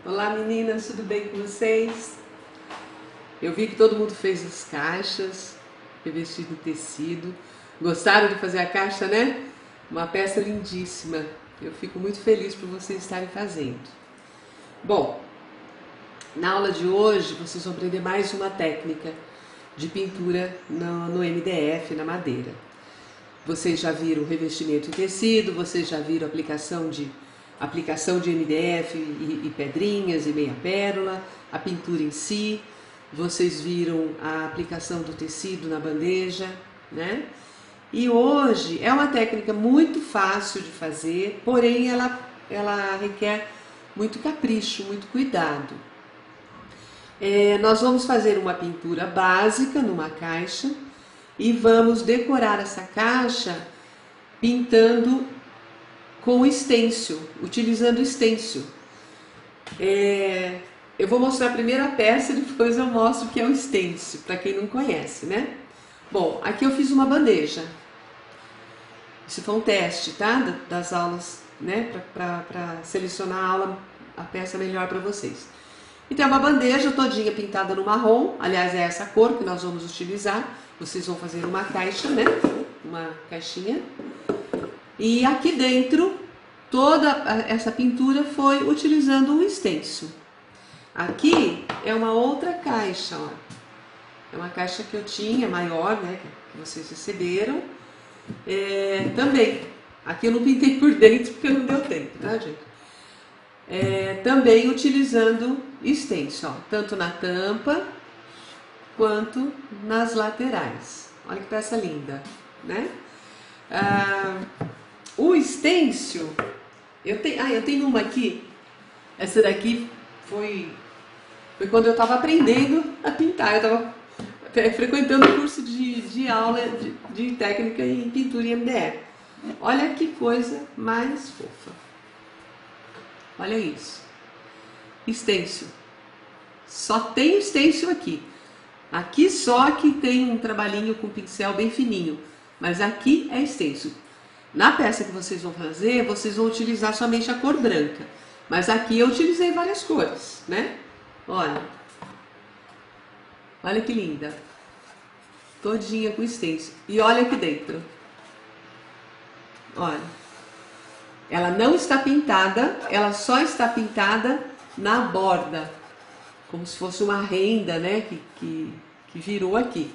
Olá meninas, tudo bem com vocês? Eu vi que todo mundo fez as caixas, revestido em tecido. Gostaram de fazer a caixa, né? Uma peça lindíssima. Eu fico muito feliz por vocês estarem fazendo. Bom, na aula de hoje vocês vão aprender mais uma técnica de pintura no MDF, na madeira. Vocês já viram revestimento em tecido, vocês já viram aplicação de MDF e pedrinhas e meia pérola, a pintura em si, vocês viram a aplicação do tecido na bandeja, né? E hoje é uma técnica muito fácil de fazer, porém ela requer muito capricho, muito cuidado. Nós vamos fazer uma pintura básica numa caixa e vamos decorar essa caixa pintando com stencil, utilizando stencil. Eu vou mostrar primeiro a peça e depois eu mostro o que é o stencil, para quem não conhece, né? Bom, aqui eu fiz uma bandeja. Isso foi um teste, tá? Das aulas, né? Para selecionar a peça melhor para vocês. Então é uma bandeja todinha pintada no marrom, aliás é essa cor que nós vamos utilizar. Vocês vão fazer uma caixa, né? Uma caixinha. E aqui dentro, toda essa pintura foi utilizando um stencil. Aqui é uma outra caixa, ó. É uma caixa que eu tinha, maior, né? Que vocês receberam. Também, aqui eu não pintei por dentro porque não deu tempo, tá, gente? Também utilizando stencil, ó, tanto na tampa quanto nas laterais. Olha que peça linda, né? O stencil, eu tenho uma aqui. Essa daqui foi quando eu estava aprendendo a pintar. Eu estava frequentando o curso de aula de técnica em pintura em MDF. Olha que coisa mais fofa. Olha isso. Stencil. Só tem stencil aqui. Aqui só que tem um trabalhinho com pincel bem fininho. Mas aqui é stencil. Na peça que vocês vão fazer, vocês vão utilizar somente a cor branca. Mas aqui eu utilizei várias cores, né? Olha. Olha que linda. Todinha com stencil. E olha aqui dentro. Olha. Ela não está pintada, ela só está pintada na borda. Como se fosse uma renda, né? Que virou aqui.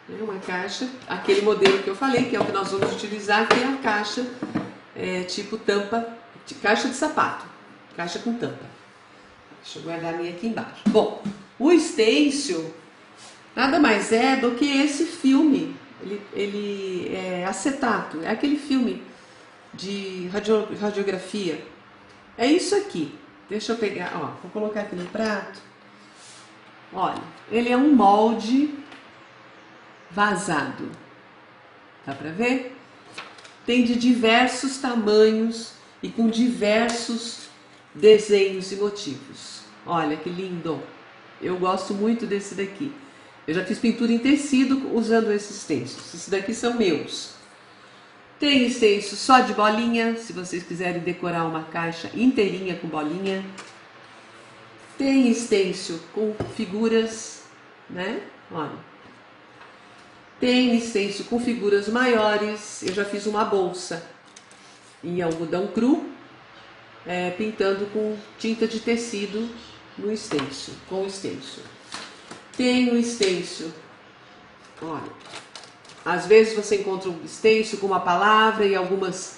É uma caixa, aquele modelo que eu falei, que é o que nós vamos utilizar, que é a caixa tipo tampa, caixa de sapato, caixa com tampa. Deixa eu guardar a minha aqui embaixo. Bom, o stencil nada mais é do que esse filme, ele é acetato, é aquele filme de radiografia. É isso aqui. Deixa eu pegar, ó, vou colocar aqui no prato. Olha, ele é um molde vazado. Dá pra ver? Tem de diversos tamanhos e com diversos desenhos e motivos. Olha que lindo! Eu gosto muito desse daqui. Eu já fiz pintura em tecido usando esses stencils. Esses daqui são meus. Tem stencil só de bolinha, se vocês quiserem decorar uma caixa inteirinha com bolinha. Tem stencil com figuras, né? Olha. Tem stencil com figuras maiores. Eu já fiz uma bolsa em algodão cru, pintando com tinta de tecido no stencil, com o stencil. Tem o stencil, olha, às vezes você encontra um stencil com uma palavra e algumas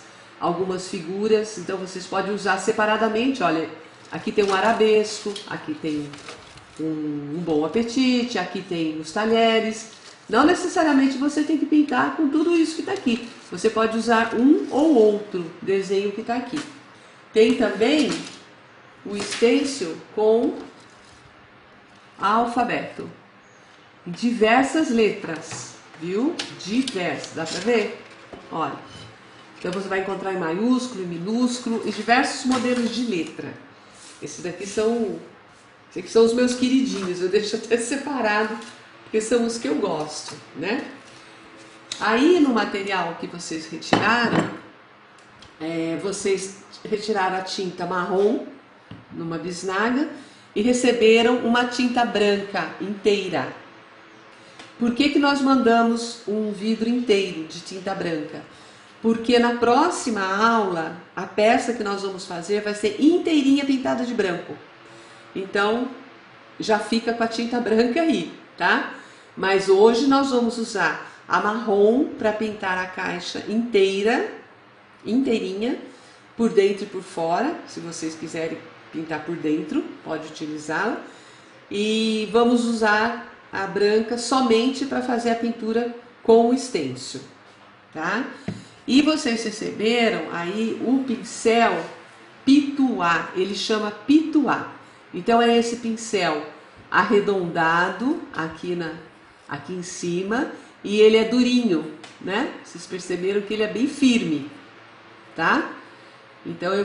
figuras, então vocês podem usar separadamente. Olha, aqui tem um arabesco, aqui tem um bom apetite, aqui tem os talheres. Não necessariamente você tem que pintar com tudo isso que está aqui. Você pode usar um ou outro desenho que está aqui. Tem também o stencil com alfabeto. Diversas letras, viu? Diversas, dá para ver? Olha. Então você vai encontrar em maiúsculo, em minúsculo e diversos modelos de letra. Esses aqui são os meus queridinhos. Eu deixo até separado, porque são os que eu gosto, né? Aí no material que vocês retiraram, vocês retiraram a tinta marrom, numa bisnaga e receberam uma tinta branca inteira. Por que nós mandamos um vidro inteiro de tinta branca? Porque na próxima aula, a peça que nós vamos fazer vai ser inteirinha pintada de branco. Então, já fica com a tinta branca aí, tá? Mas hoje nós vamos usar a marrom para pintar a caixa inteira, inteirinha, por dentro e por fora. Se vocês quiserem pintar por dentro, pode utilizá-la. E vamos usar a branca somente para fazer a pintura com o stencil, tá? E vocês receberam aí o pincel Pituá, ele chama Pituá. Então é esse pincel arredondado aqui em cima e ele é durinho, né? Vocês perceberam que ele é bem firme, tá? Então eu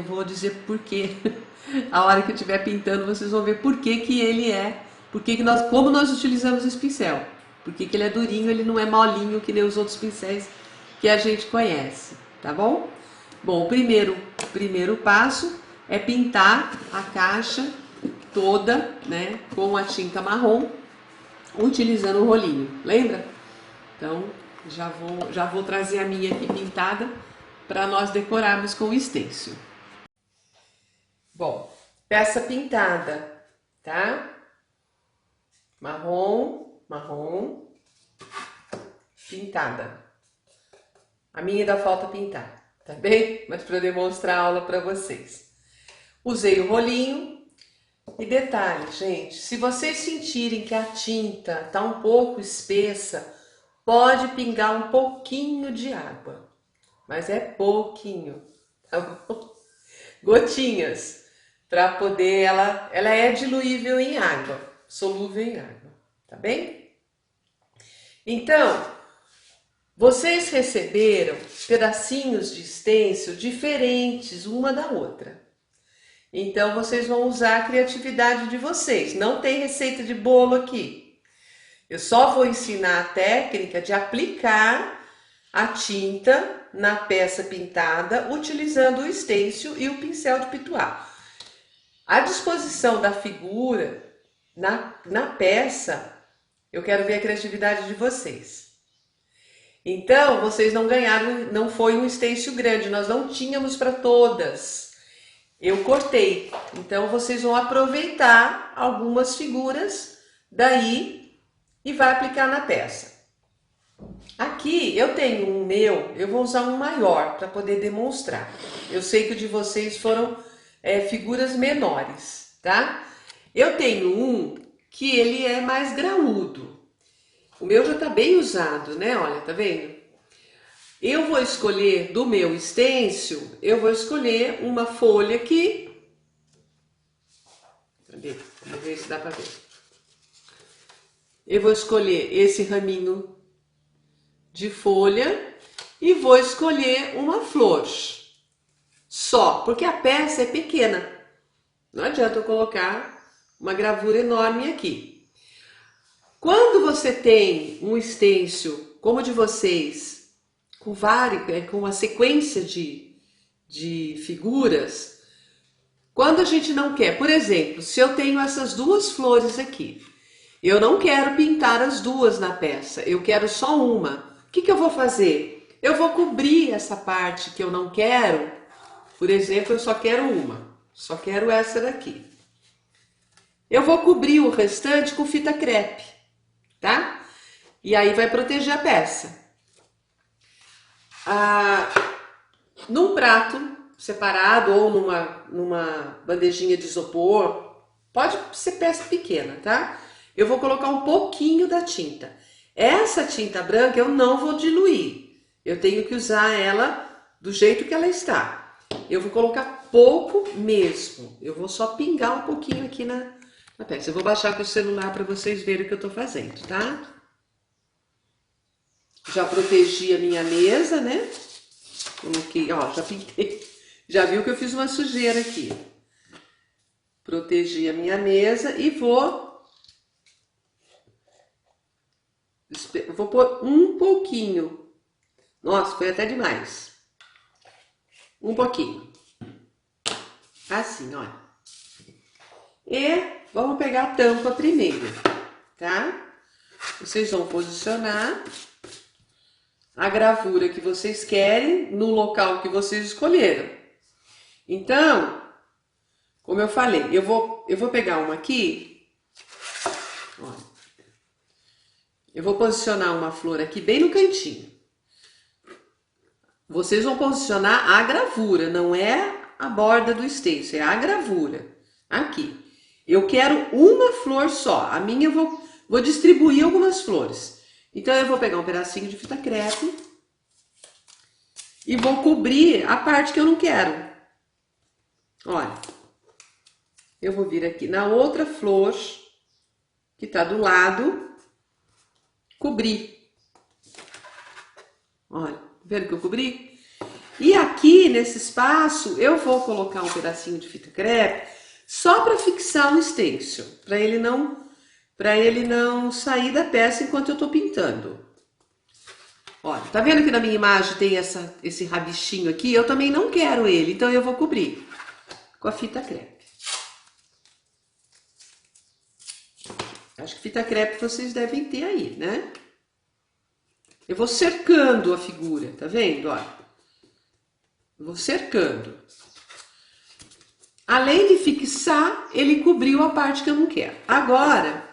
vou dizer por quê. A hora que eu estiver pintando, vocês vão ver por que que ele é, como nós utilizamos esse pincel. Por que que ele é durinho, ele não é molinho que nem os outros pincéis que a gente conhece, tá bom? Bom, o primeiro passo é pintar a caixa toda, né, com a tinta marrom, utilizando o rolinho, lembra? Então, já vou trazer a minha aqui pintada para nós decorarmos com o stencil. Bom, peça pintada, tá? Marrom, pintada. A minha ainda falta pintar, tá bem? Mas para demonstrar a aula para vocês. Usei o rolinho e detalhe, gente, se vocês sentirem que a tinta tá um pouco espessa, pode pingar um pouquinho de água, mas é pouquinho, tá bom? Gotinhas, para poder ela é diluível em água, solúvel em água, tá bem? Então, vocês receberam pedacinhos de stencil diferentes uma da outra. Então, vocês vão usar a criatividade de vocês. Não tem receita de bolo aqui. Eu só vou ensinar a técnica de aplicar a tinta na peça pintada, utilizando o stencil e o pincel de pituá. A disposição da figura na peça, eu quero ver a criatividade de vocês. Então, vocês não ganharam, não foi um stencil grande, nós não tínhamos para todas. Eu cortei, então vocês vão aproveitar algumas figuras daí e vai aplicar na peça. Aqui eu tenho um meu, eu vou usar um maior para poder demonstrar. Eu sei que o de vocês foram figuras menores, tá? Eu tenho um que ele é mais graúdo. O meu já tá bem usado, né? Olha, tá vendo? Eu vou escolher do meu stencil, eu vou escolher uma folha aqui. Cadê? Vamos ver se dá para ver. Eu vou escolher esse raminho de folha e vou escolher uma flor. Só, porque a peça é pequena. Não adianta eu colocar uma gravura enorme aqui. Quando você tem um stencil como o de vocês, com uma sequência de figuras, quando a gente não quer, por exemplo, se eu tenho essas duas flores aqui, eu não quero pintar as duas na peça, eu quero só uma. O que eu vou fazer? Eu vou cobrir essa parte que eu não quero, por exemplo, eu só quero uma, só quero essa daqui. Eu vou cobrir o restante com fita crepe, tá? E aí vai proteger a peça. Num prato separado ou numa bandejinha de isopor, pode ser peça pequena, tá? Eu vou colocar um pouquinho da tinta. Essa tinta branca eu não vou diluir. Eu tenho que usar ela do jeito que ela está. Eu vou colocar pouco mesmo. Eu vou só pingar um pouquinho aqui na peça. Eu vou baixar com o celular para vocês verem o que eu tô fazendo, tá? Já protegi a minha mesa, né? Coloquei, ó, já pintei. Já viu que eu fiz uma sujeira aqui. Protegi a minha mesa e vou pôr um pouquinho. Nossa, foi até demais. Um pouquinho. Assim, olha. E vamos pegar a tampa primeiro, tá? Vocês vão posicionar a gravura que vocês querem no local que vocês escolheram. Então, como eu falei, eu vou pegar uma aqui. Ó, eu vou posicionar uma flor aqui bem no cantinho. Vocês vão posicionar a gravura, não é a borda do stencil, é a gravura. Aqui. Eu quero uma flor só. A minha eu vou distribuir algumas flores. Então eu vou pegar um pedacinho de fita crepe e vou cobrir a parte que eu não quero. Olha, eu vou vir aqui na outra flor que tá do lado, cobrir. Olha, vendo que eu cobri? E aqui nesse espaço eu vou colocar um pedacinho de fita crepe só para fixar o stencil, para ele não sair da peça enquanto eu tô pintando. Olha, tá vendo que na minha imagem tem esse rabichinho aqui? Eu também não quero ele, então eu vou cobrir com a fita crepe. Acho que fita crepe vocês devem ter aí, né? Eu vou cercando a figura, tá vendo? Olha, eu vou cercando. Além de fixar, ele cobriu a parte que eu não quero. Agora,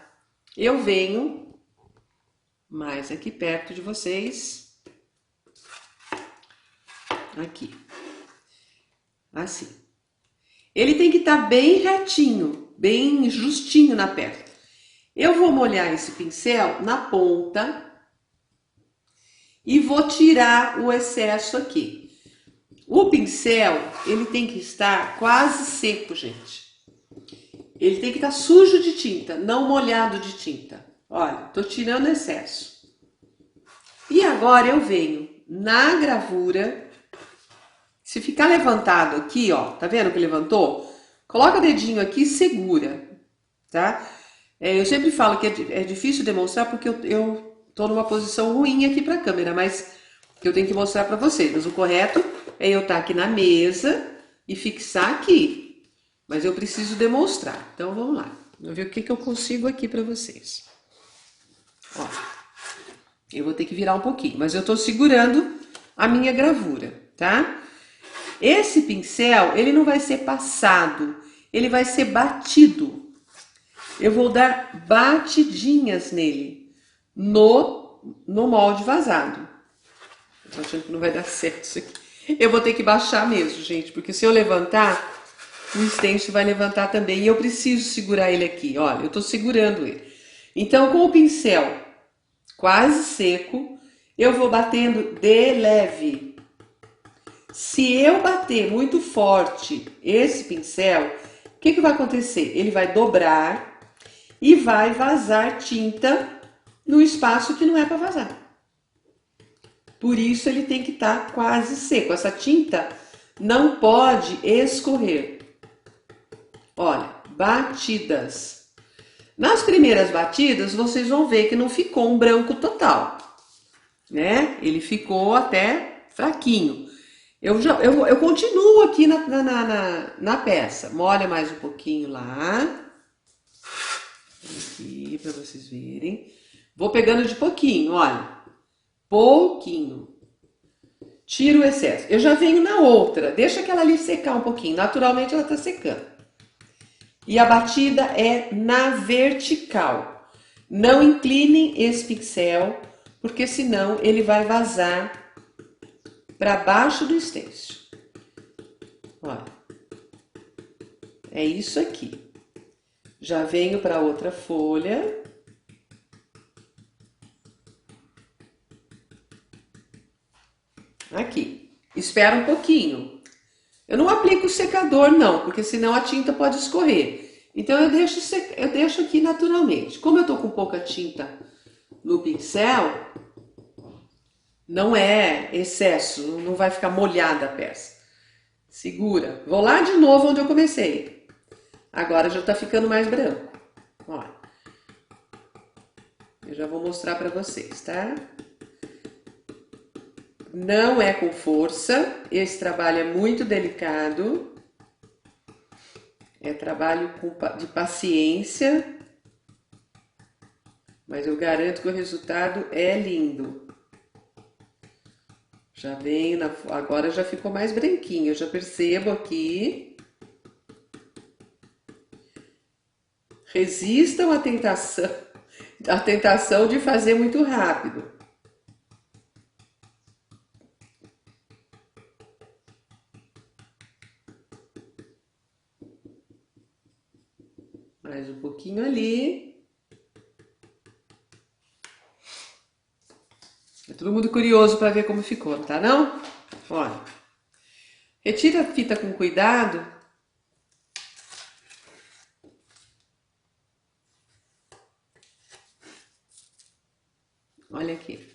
eu venho mais aqui perto de vocês. Aqui. Assim. Ele tem que estar bem retinho, bem justinho na peça. Eu vou molhar esse pincel na ponta e vou tirar o excesso aqui. O pincel, ele tem que estar quase seco, gente. Ele tem que estar sujo de tinta, não molhado de tinta. Olha, tô tirando o excesso. E agora eu venho na gravura. Se ficar levantado aqui, ó, tá vendo que levantou? Coloca o dedinho aqui e segura, tá? Eu sempre falo que é difícil demonstrar porque eu tô numa posição ruim aqui pra câmera, mas eu tenho que mostrar pra vocês. Mas o correto é eu estar aqui na mesa e fixar aqui. Mas eu preciso demonstrar. Então vamos lá. Vamos ver o que eu consigo aqui pra vocês. Ó, eu vou ter que virar um pouquinho, mas eu tô segurando a minha gravura, tá? Esse pincel, ele não vai ser passado, ele vai ser batido. Eu vou dar batidinhas nele, no molde vazado. Eu tô achando que não vai dar certo isso aqui. Eu vou ter que baixar mesmo, gente, porque se eu levantar, o stencil vai levantar também. E eu preciso segurar ele aqui, olha, eu tô segurando ele. Então, com o pincel quase seco, eu vou batendo de leve. Se eu bater muito forte esse pincel, o que vai acontecer? Ele vai dobrar e vai vazar tinta no espaço que não é para vazar. Por isso ele tem que estar quase seco. Essa tinta não pode escorrer. Olha, batidas. Nas primeiras batidas, vocês vão ver que não ficou um branco total, né? Ele ficou até fraquinho. Eu continuo aqui na peça. Molha mais um pouquinho lá. Aqui, para vocês verem. Vou pegando de pouquinho, olha. Pouquinho. Tiro o excesso. Eu já venho na outra. Deixa aquela ali secar um pouquinho. Naturalmente ela tá secando. E a batida é na vertical. Não inclinem esse pincel, porque senão ele vai vazar para baixo do stencil. Olha. É isso aqui. Já venho para outra folha. Aqui. Espera um pouquinho. Eu não aplico o secador não, porque senão a tinta pode escorrer. Então eu deixo aqui naturalmente. Como eu tô com pouca tinta no pincel, não é excesso, não vai ficar molhada a peça. Segura. Vou lá de novo onde eu comecei. Agora já tá ficando mais branco. Olha. Eu já vou mostrar para vocês, tá? Não é com força. Esse trabalho é muito delicado. É trabalho de paciência, mas eu garanto que o resultado é lindo. Já vem, agora já ficou mais branquinho, eu já percebo aqui. Resistam à tentação de fazer muito rápido. Mais um pouquinho ali. É todo mundo curioso para ver como ficou, tá não? Olha. Retira a fita com cuidado. Olha aqui.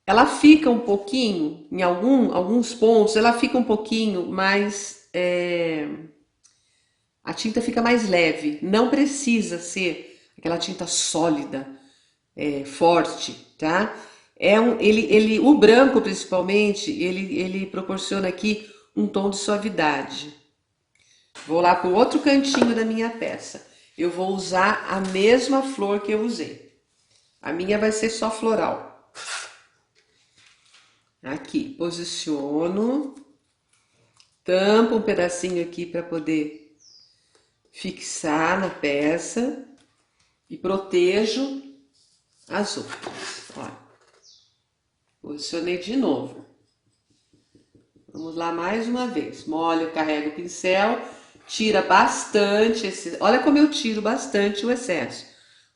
Ela fica um pouquinho, em alguns pontos, ela fica um pouquinho mais... a tinta fica mais leve. Não precisa ser aquela tinta sólida, forte, tá? O branco, principalmente, ele proporciona aqui um tom de suavidade. Vou lá para o outro cantinho da minha peça. Eu vou usar a mesma flor que eu usei. A minha vai ser só floral. Aqui, posiciono. Tampo um pedacinho aqui para poder fixar na peça. E protejo as outras. Olha. Posicionei de novo. Vamos lá mais uma vez. Molho, carrego o pincel, tira bastante esse... Olha como eu tiro bastante o excesso.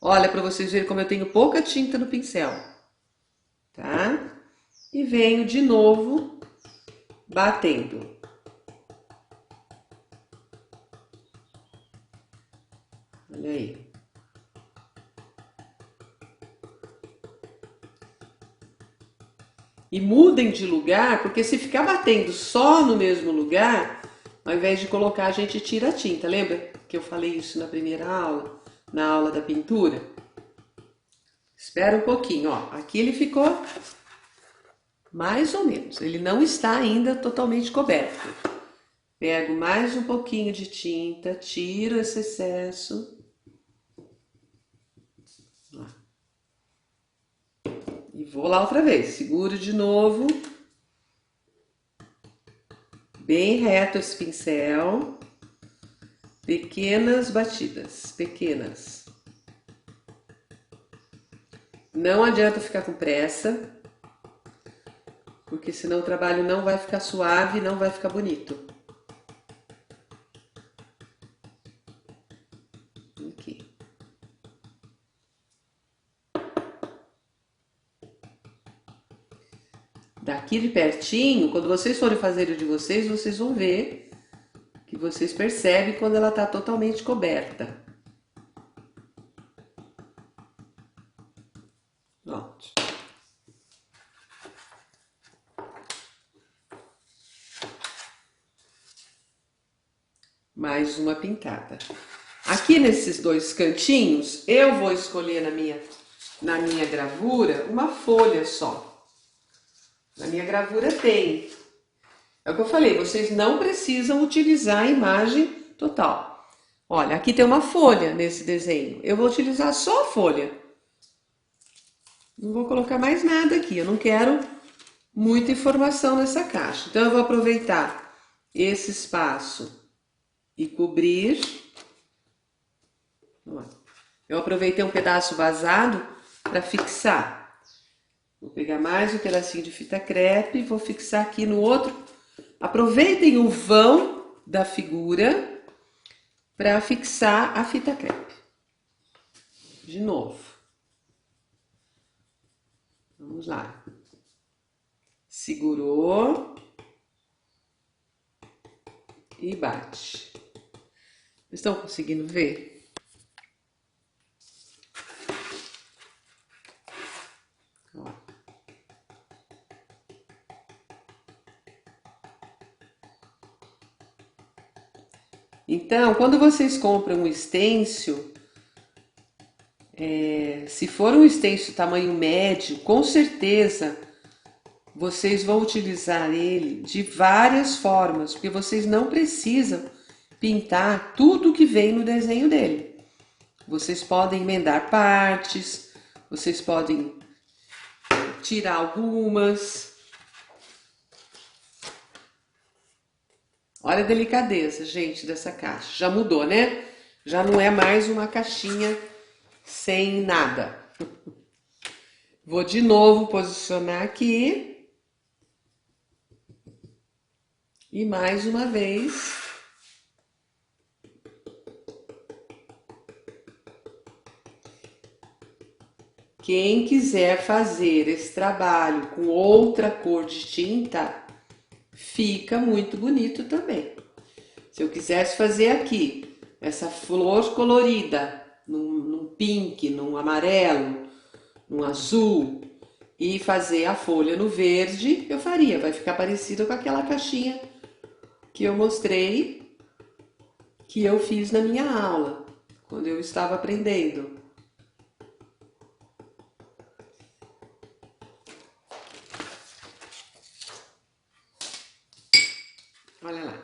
Olha para vocês verem como eu tenho pouca tinta no pincel. Tá? E venho de novo batendo. Olha aí. E mudem de lugar, porque se ficar batendo só no mesmo lugar, ao invés de colocar, a gente tira a tinta. Lembra que eu falei isso na primeira aula, na aula da pintura? Espera um pouquinho, ó. Aqui ele ficou mais ou menos. Ele não está ainda totalmente coberto. Pego mais um pouquinho de tinta, tiro esse excesso. E vou lá outra vez. Seguro de novo. Bem reto esse pincel. Pequenas batidas, pequenas. Não adianta ficar com pressa, porque senão o trabalho não vai ficar suave, não vai ficar bonito. Aqui. Daqui de pertinho, quando vocês forem fazer o de vocês, vocês vão ver que vocês percebem quando ela está totalmente coberta. Pronto. Mais uma pintada. Aqui nesses dois cantinhos, eu vou escolher na minha gravura uma folha só. Na minha gravura tem. É o que eu falei, vocês não precisam utilizar a imagem total. Olha, aqui tem uma folha nesse desenho. Eu vou utilizar só a folha. Não vou colocar mais nada aqui. Eu não quero muita informação nessa caixa. Então, eu vou aproveitar esse espaço e cobrir. Eu aproveitei um pedaço vazado para fixar. Vou pegar mais um pedacinho de fita crepe e vou fixar aqui no outro. Aproveitem o vão da figura para fixar a fita crepe. De novo. Vamos lá. Segurou e bate. Estão conseguindo ver? Então, quando vocês compram um stencil, se for um stencil tamanho médio, com certeza vocês vão utilizar ele de várias formas, porque vocês não precisam pintar tudo que vem no desenho dele. Vocês podem emendar partes, vocês podem tirar algumas. Olha a delicadeza, gente, dessa caixa. Já mudou, né? Já não é mais uma caixinha sem nada. Vou de novo posicionar aqui. E mais uma vez. Quem quiser fazer esse trabalho com outra cor de tinta, fica muito bonito também. Se eu quisesse fazer aqui essa flor colorida, num pink, num amarelo, num azul, e fazer a folha no verde, eu faria. Vai ficar parecida com aquela caixinha que eu mostrei, que eu fiz na minha aula, quando eu estava aprendendo. Olha lá.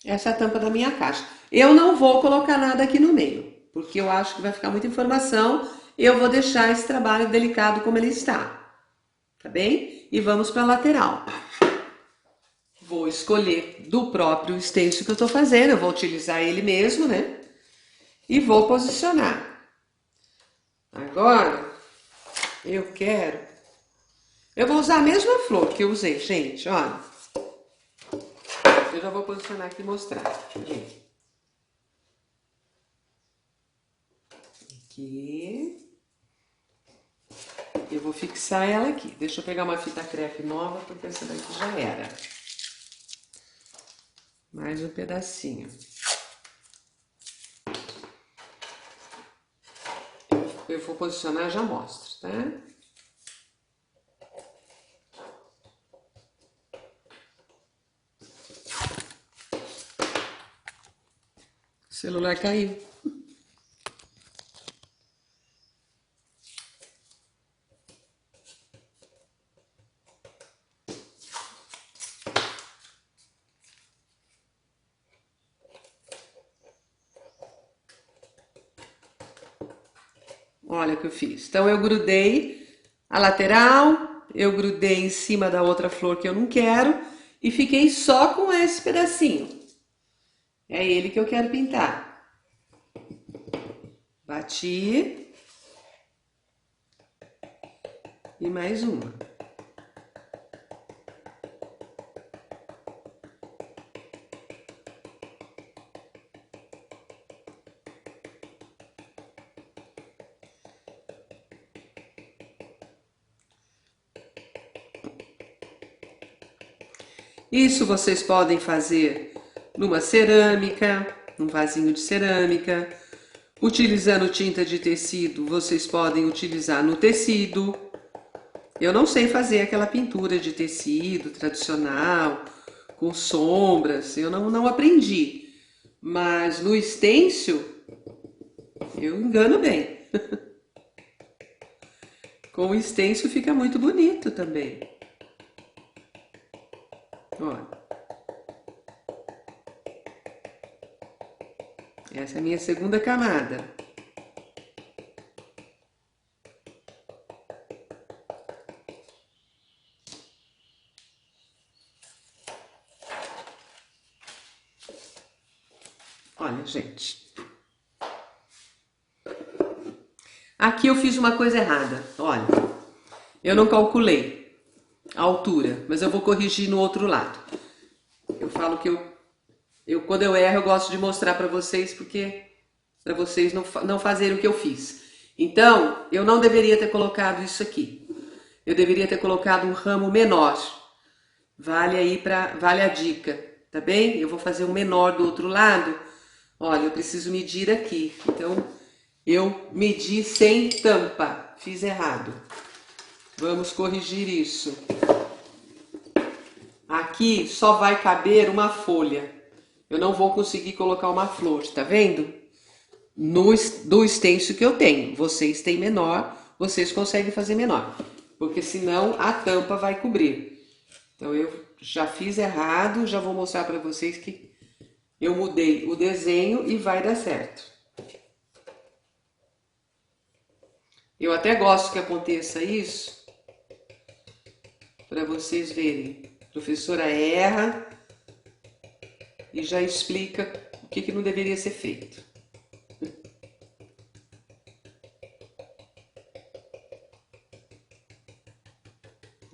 Essa é a tampa da minha caixa. Eu não vou colocar nada aqui no meio, porque eu acho que vai ficar muita informação. Eu vou deixar esse trabalho delicado como ele está. Tá bem? E vamos para a lateral. Vou escolher do próprio stencil que eu estou fazendo. Eu vou utilizar ele mesmo, né? E vou posicionar. Agora, eu vou usar a mesma flor que eu usei, gente, olha. Eu já vou posicionar aqui e mostrar. Aqui. Eu vou fixar ela aqui. Deixa eu pegar uma fita crepe nova, porque essa daqui já era. Mais um pedacinho. Eu vou posicionar e já mostro, tá? O celular caiu. Olha o que eu fiz. Então eu grudei a lateral, eu grudei em cima da outra flor que eu não quero e fiquei só com esse pedacinho. É ele que eu quero pintar. Bati. E mais uma. Isso vocês podem fazer numa cerâmica, num vasinho de cerâmica. Utilizando tinta de tecido, vocês podem utilizar no tecido. Eu não sei fazer aquela pintura de tecido tradicional, com sombras, eu não aprendi. Mas no stencil, eu engano bem. Com o stencil fica muito bonito também. Olha. Essa é a minha segunda camada. Olha, gente. Aqui eu fiz uma coisa errada. Olha, eu não calculei a altura, mas eu vou corrigir no outro lado. Eu falo que quando eu erro, eu gosto de mostrar para vocês, porque para vocês não fazerem o que eu fiz. Então, eu não deveria ter colocado isso aqui. Eu deveria ter colocado um ramo menor. Vale a dica, tá bem? Eu vou fazer um menor do outro lado. Olha, eu preciso medir aqui. Então, eu medi sem tampa. Fiz errado. Vamos corrigir isso. Aqui só vai caber uma folha. Eu não vou conseguir colocar uma flor, tá vendo? Do stencil que eu tenho. Vocês têm menor, vocês conseguem fazer menor. porque senão a tampa vai cobrir. Então eu já fiz errado, já vou mostrar para vocês que eu mudei o desenho e vai dar certo. Eu até gosto que aconteça isso, para vocês verem. A professora erra e já explica o que não deveria ser feito.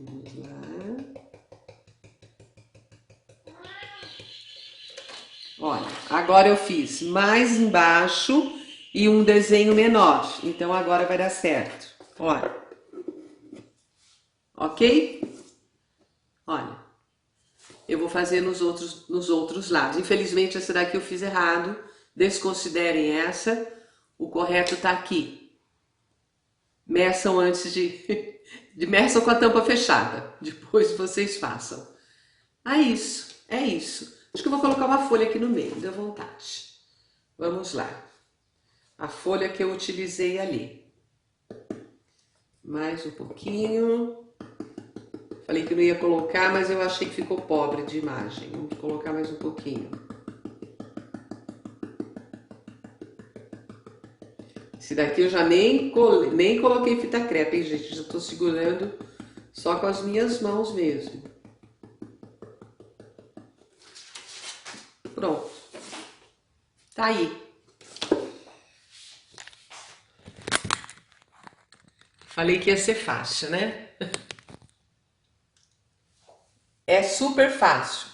Vamos lá. Olha, agora eu fiz mais embaixo e um desenho menor. Então agora vai dar certo. Olha. Ok? Olha. Eu vou fazer nos outros lados. Infelizmente essa daqui eu fiz errado. Desconsiderem essa. O correto tá aqui. Meçam antes meçam com a tampa fechada. Depois vocês façam. É isso. Acho que eu vou colocar uma folha aqui no meio, dê vontade. Vamos lá. A folha que eu utilizei ali. Mais um pouquinho. Falei que não ia colocar, mas eu achei que ficou pobre de imagem. Vamos colocar mais um pouquinho. Esse daqui eu já nem coloquei fita crepe, hein, gente? Já tô segurando só com as minhas mãos mesmo. Pronto. Tá aí. Falei que ia ser fácil, né? É super fácil,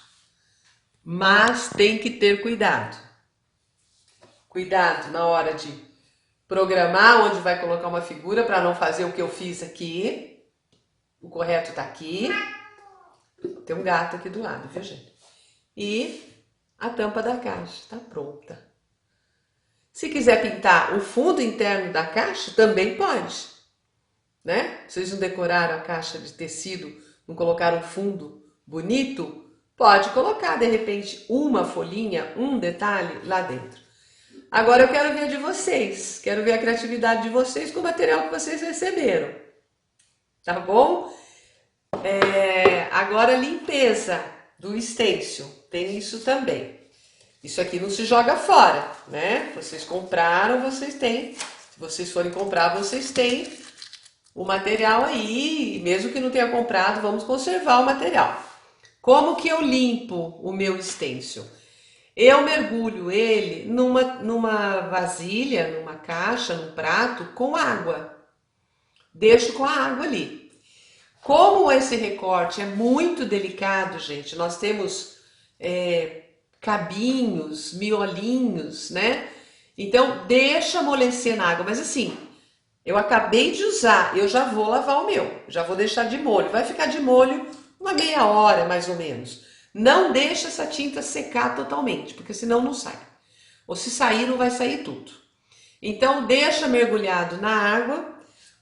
mas tem que ter cuidado. Cuidado na hora de programar onde vai colocar uma figura para não fazer o que eu fiz aqui. O correto tá aqui. Tem um gato aqui do lado, viu, gente? E a tampa da caixa tá pronta. Se quiser pintar o fundo interno da caixa, também pode, né? Vocês não decoraram a caixa de tecido, não colocaram um fundo bonito? Pode colocar, de repente, uma folhinha, um detalhe lá dentro. Agora eu quero ver de vocês, quero ver a criatividade de vocês com o material que vocês receberam. Tá bom? Agora, limpeza do stencil, tem isso também. Isso aqui não se joga fora, né? Vocês compraram, vocês têm. Se vocês forem comprar, vocês têm o material aí. Mesmo que não tenha comprado, vamos conservar o material. Como que eu limpo o meu stencil? Eu mergulho ele numa vasilha, numa caixa, num prato com água. Deixo com a água ali. Como esse recorte é muito delicado, gente, nós temos cabinhos, miolinhos, né? Então, deixa amolecer na água. Mas assim, eu acabei de usar, eu já vou lavar o meu. Já vou deixar de molho. Vai ficar de molho uma meia hora, mais ou menos. Não deixa essa tinta secar totalmente, porque senão não sai. Ou se sair, não vai sair tudo. Então, deixa mergulhado na água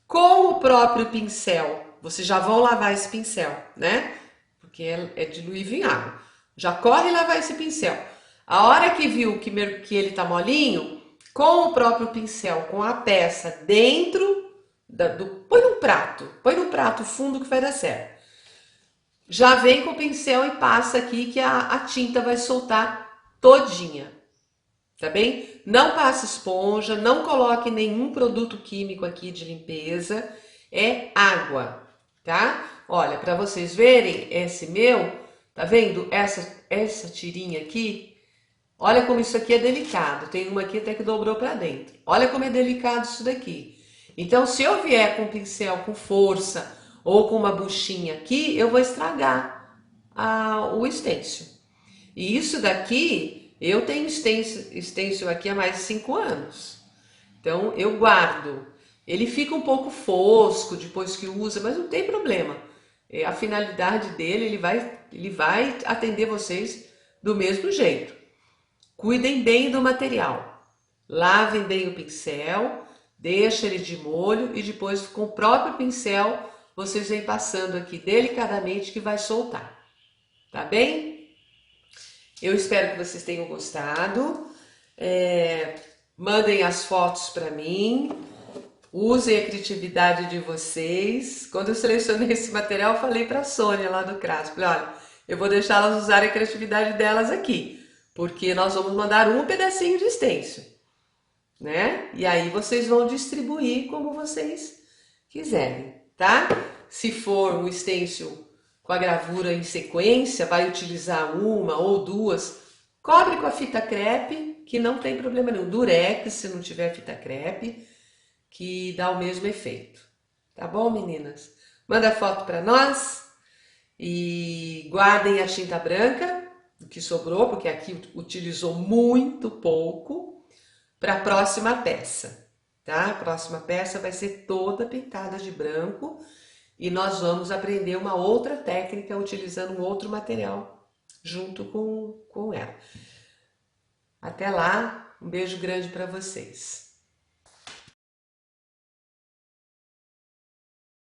com o próprio pincel. Vocês já vão lavar esse pincel, né? Porque é diluível em água. Já corre lavar esse pincel. A hora que viu que ele tá molinho, com o próprio pincel, com a peça dentro põe no prato fundo que vai dar certo. Já vem com o pincel e passa aqui que a tinta vai soltar todinha. Tá bem? Não passe esponja, não coloque nenhum produto químico aqui de limpeza. É água, tá? Olha, para vocês verem, esse meu, tá vendo? Essa tirinha aqui, olha como isso aqui é delicado. Tem uma aqui até que dobrou para dentro. Olha como é delicado isso daqui. Então, se eu vier com o pincel com força ou com uma buchinha aqui, eu vou estragar o stencil. E isso daqui, eu tenho stencil aqui há mais de 5 anos. Então, eu guardo. Ele fica um pouco fosco depois que usa, mas não tem problema. A finalidade dele, ele vai atender vocês do mesmo jeito. Cuidem bem do material. Lavem bem o pincel, deixa ele de molho e depois com o próprio pincel vocês vêm passando aqui delicadamente que vai soltar. Tá bem? Eu espero que vocês tenham gostado. Mandem as fotos para mim. Usem a criatividade de vocês. Quando eu selecionei esse material, eu falei para a Sônia lá do CRAS, falei, olha, eu vou deixar elas usarem a criatividade delas aqui, porque nós vamos mandar um pedacinho de stencil, né? E aí vocês vão distribuir como vocês quiserem, tá? Se for um stencil com a gravura em sequência, vai utilizar uma ou duas, cobre com a fita crepe, que não tem problema nenhum. Durex, se não tiver fita crepe, que dá o mesmo efeito. Tá bom, meninas? Manda foto para nós e guardem a tinta branca, o que sobrou, porque aqui utilizou muito pouco, para a próxima peça, tá? A próxima peça vai ser toda pintada de branco e nós vamos aprender uma outra técnica utilizando um outro material junto com ela. Até lá, um beijo grande para vocês.